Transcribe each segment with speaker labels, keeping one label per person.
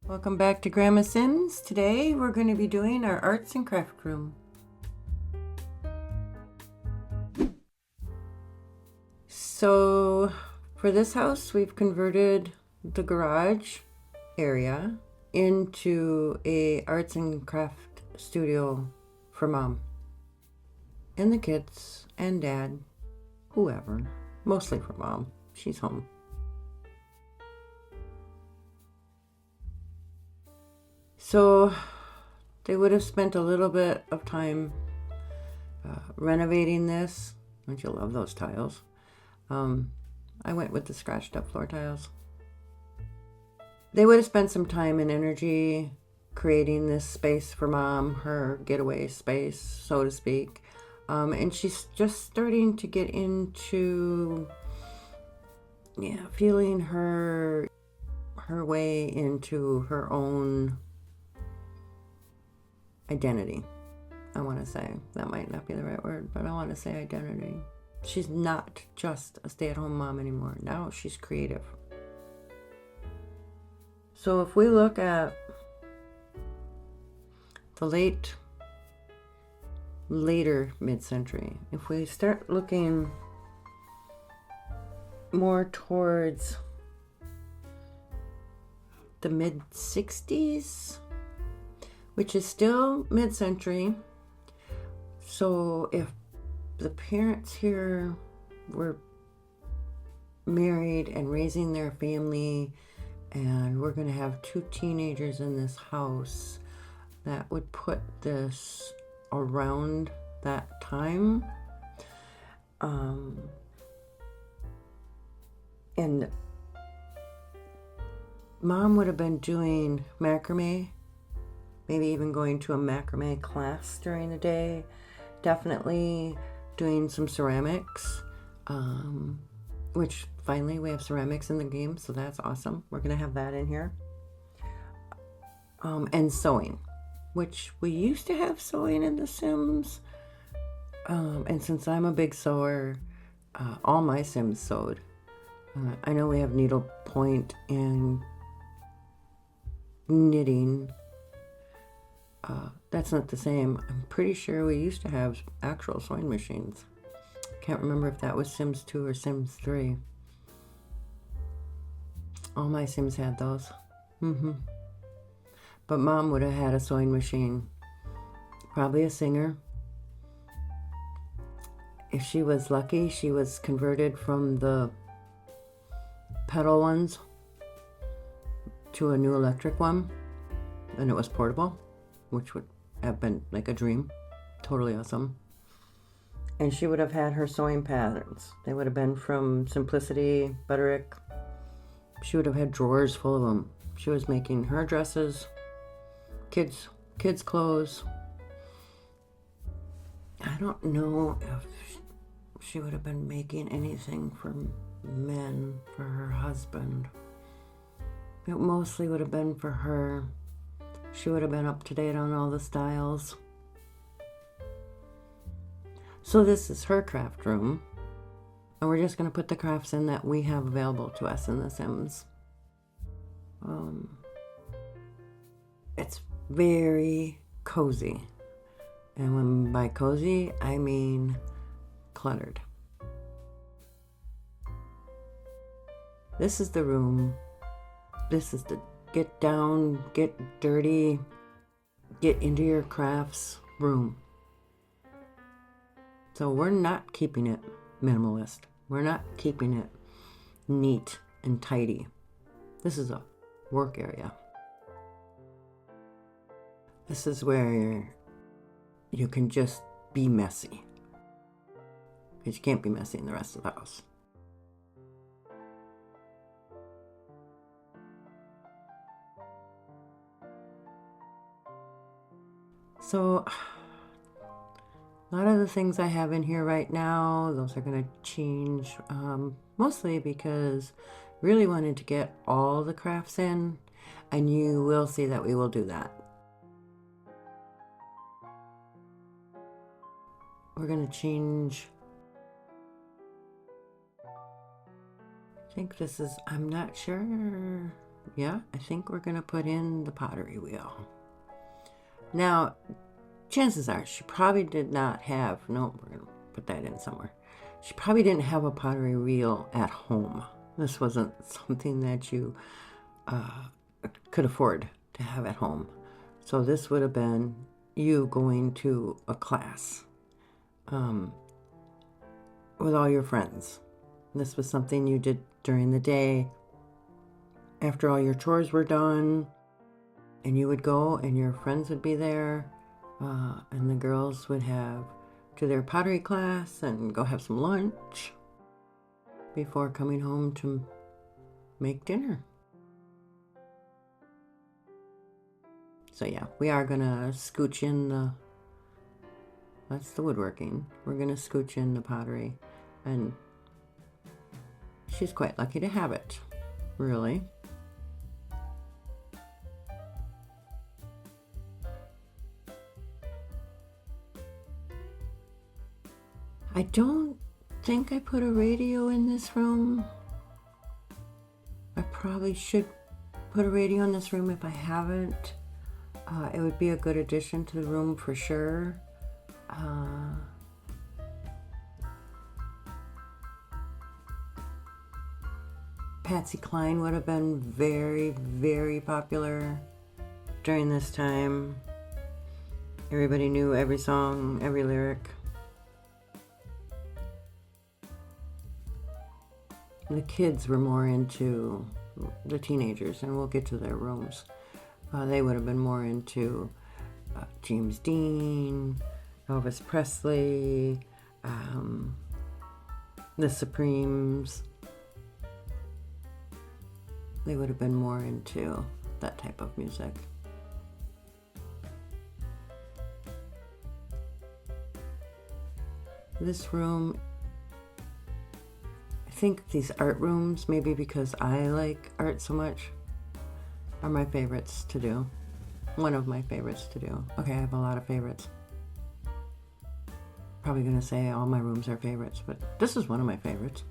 Speaker 1: Welcome back to Grandma Sims. Today we're going to be doing our arts and craft room. So for this house, we've converted the garage area into a arts and craft studio for Mom and the kids and Dad, whoever, mostly for Mom. She's home. So they would have spent a little bit of time renovating this. Don't you love those tiles? I went with the scratched up floor tiles. They would have spent some time and energy creating this space for Mom, her getaway space, so to speak. And she's just starting to get into, feeling her way into her own identity. I want to say, that might not be the right word, but I want to say identity. She's not just a stay-at-home mom anymore. Now she's creative. So if we look at the later mid-century, if we start looking more towards the mid-60s, which is still mid-century. So if the parents here were married and raising their family, and we're going to have 2 teenagers in this house, that would put this around that time. And Mom would have been doing macrame, maybe even going to a macrame class during the day, definitely doing some ceramics, which finally we have ceramics in the game, so that's awesome. We're going to have that in here. And sewing, which we used to have sewing in The Sims. And since I'm a big sewer, all my Sims sewed. I know we have needlepoint and knitting. That's not the same. I'm pretty sure we used to have actual sewing machines. Can't remember if that was Sims 2 or Sims 3. All my Sims had those. But Mom would have had a sewing machine. Probably a Singer. If she was lucky, she was converted from the pedal ones to a new electric one, and it was portable, which would have been like a dream. Totally awesome. And she would have had her sewing patterns. They would have been from Simplicity, Butterick. She would have had drawers full of them. She was making her dresses, kids' clothes. I don't know if she would have been making anything for men, for her husband. It mostly would have been for her. She would have been up to date on all the styles. So this is her craft room. And we're just going to put the crafts in that we have available to us in The Sims. It's very cozy. And when by cozy, I mean cluttered. This is the room. This is the get down, get dirty, get into your crafts room. So we're not keeping it minimalist. We're not keeping it neat and tidy. This is a work area. This is where you can just be messy. Because you can't be messy in the rest of the house. So a lot of the things I have in here right now, those are going to change, mostly because I really wanted to get all the crafts in, and you will see that we will do that. We're going to change, I think this is, I'm not sure, yeah, I think we're going to put in the pottery wheel. Now, chances are she probably did not have, no, we're going to put that in somewhere. She probably didn't have a pottery wheel at home. This wasn't something that you could afford to have at home. So this would have been you going to a class with all your friends. This was something you did during the day after all your chores were done, and you would go and your friends would be there, and the girls would have to their pottery class and go have some lunch before coming home to make dinner. So yeah, we are gonna scooch in that's the woodworking. We're gonna scooch in the pottery, and she's quite lucky to have it, really. I don't think I put a radio in this room. I probably should put a radio in this room if I haven't. It would be a good addition to the room for sure. Patsy Cline would have been very, very popular during this time. Everybody knew every song, every lyric. The kids were more into the teenagers, and we'll get to their rooms. They would have been more into James Dean, Elvis Presley, the Supremes. They would have been more into that type of music. This room, I think these art rooms, maybe because I like art so much, are my favorites to do. One of my favorites to do. Okay, I have a lot of favorites. Probably gonna say all my rooms are favorites, but this is one of my favorites.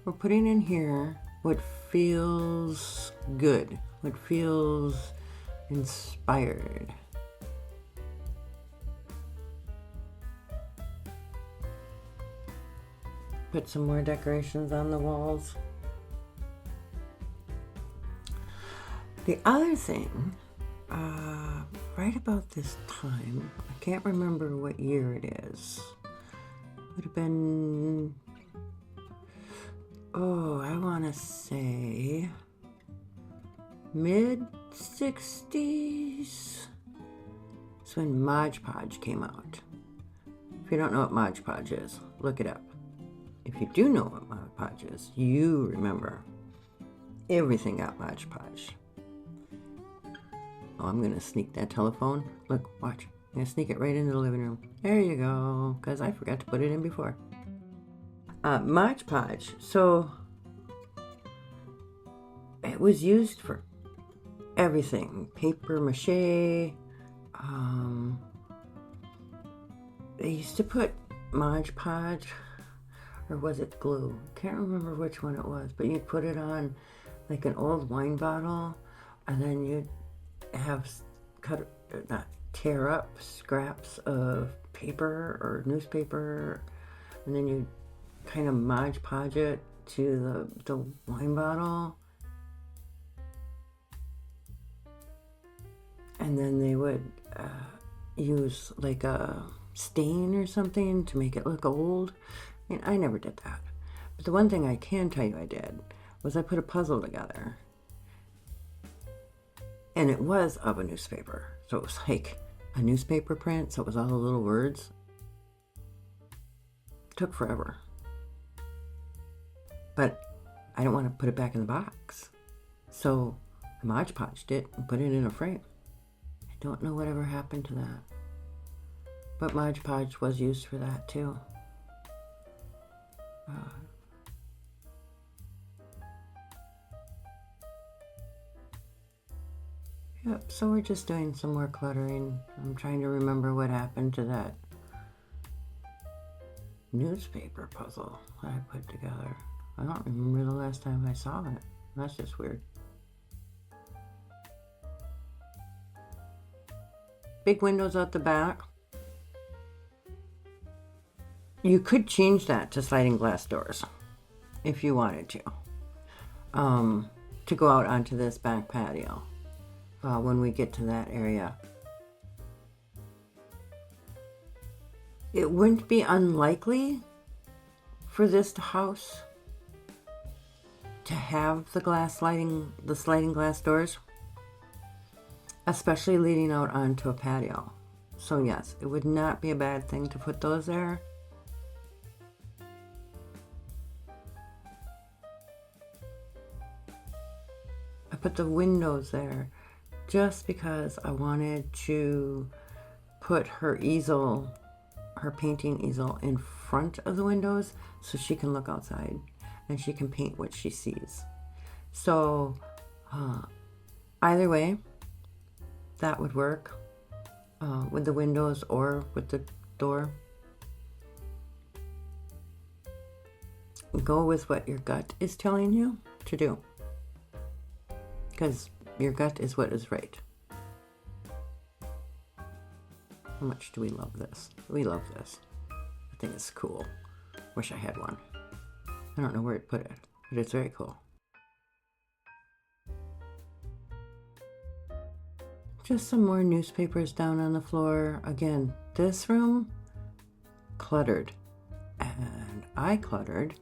Speaker 1: We're putting in here what feels good, what feels inspired. Put some more decorations on the walls. The other thing, right about this time, I can't remember what year it is. Would have been, I want to say mid-60s. That's when Mod Podge came out. If you don't know what Mod Podge is, look it up. If you do know what Mod Podge is, you remember everything got Mod Podge. Oh, I'm going to sneak that telephone. Look, watch. I'm going to sneak it right into the living room. There you go, because I forgot to put it in before. Mod Podge. So it was used for everything. Paper mache. They used to put Mod Podge, or was it glue? Can't remember which one it was, but you'd put it on like an old wine bottle, and then you'd have tear up scraps of paper or newspaper, and then you'd kind of Mod Podge it to the wine bottle, and then they would use like a stain or something to make it look old. I mean, I never did that. But the one thing I can tell you I did was I put a puzzle together. And it was of a newspaper. So it was like a newspaper print, so it was all the little words. It took forever. But I didn't want to put it back in the box. So I Mod Podged it and put it in a frame. I don't know whatever happened to that. But Mod Podge was used for that too. Yep, so we're just doing some more cluttering. I'm trying to remember what happened to that newspaper puzzle that I put together. I don't remember the last time I saw it. That's just weird. Big windows out the back. You could change that to sliding glass doors if you wanted to go out onto this back patio when we get to that area. It wouldn't be unlikely for this house to have the sliding glass doors, especially leading out onto a patio. So yes, it would not be a bad thing to put those there. I put the windows there just because I wanted to put her easel, her painting easel, in front of the windows so she can look outside and she can paint what she sees. So either way, that would work with the windows or with the door. Go with what your gut is telling you to do, because your gut is what is right. How much do we love this? We love this. I think it's cool. Wish I had one. I don't know where to put it, but it's very cool. Just some more newspapers down on the floor. Again, this room, cluttered. And I cluttered.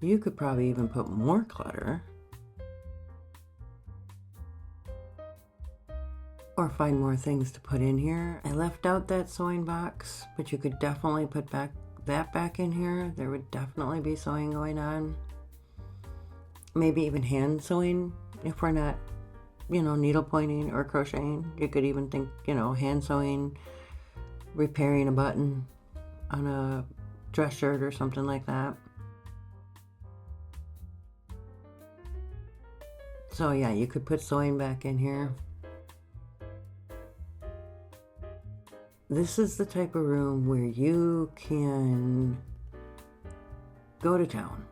Speaker 1: You could probably even put more clutter. Or find more things to put in here. I left out that sewing box, but you could definitely put that back in here. There would definitely be sewing going on. Maybe even hand sewing if we're not, needle pointing or crocheting. You could even think, hand sewing, repairing a button on a dress shirt or something like that. So yeah, you could put sewing back in here. This is the type of room where you can go to town.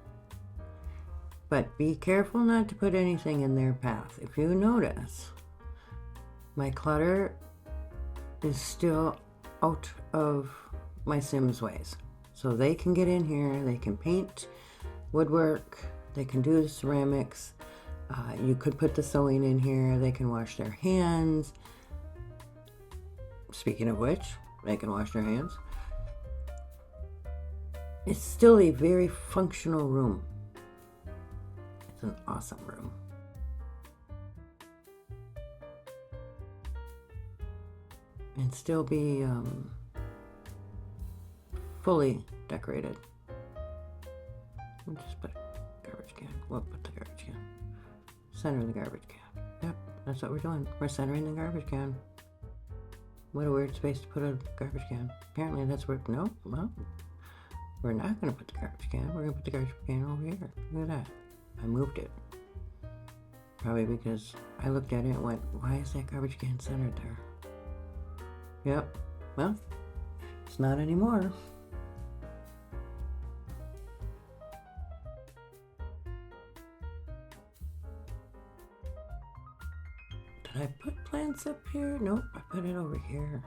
Speaker 1: But be careful not to put anything in their path. If you notice, my clutter is still out of my Sims ways. So they can get in here, they can paint, woodwork, they can do the ceramics. You could put the sewing in here, they can wash their hands. Speaking of which, they can wash their hands. It's still a very functional room. It's an awesome room. And still be fully decorated. We'll just put a garbage can. We'll put the garbage can. Center the garbage can. Yep, that's what we're doing. We're centering the garbage can. What a weird space to put a garbage can. Apparently that's where, no, well, we're not going to put the garbage can. We're going to put the garbage can over here. Look at that. I moved it. Probably because I looked at it and went, why is that garbage can centered there? Yep. Well, it's not anymore. Did I put plants up here? Nope, I put it over here.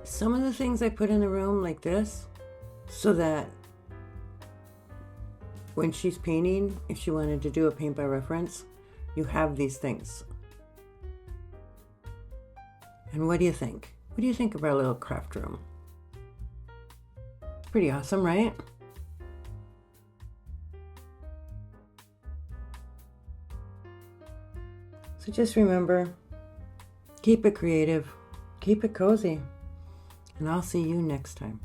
Speaker 1: Some of the things I put in the room like this, so that when she's painting, if she wanted to do a paint by reference, you have these things. And what do you think? What do you think of our little craft room? Pretty awesome, right? So just remember, keep it creative, keep it cozy, and I'll see you next time.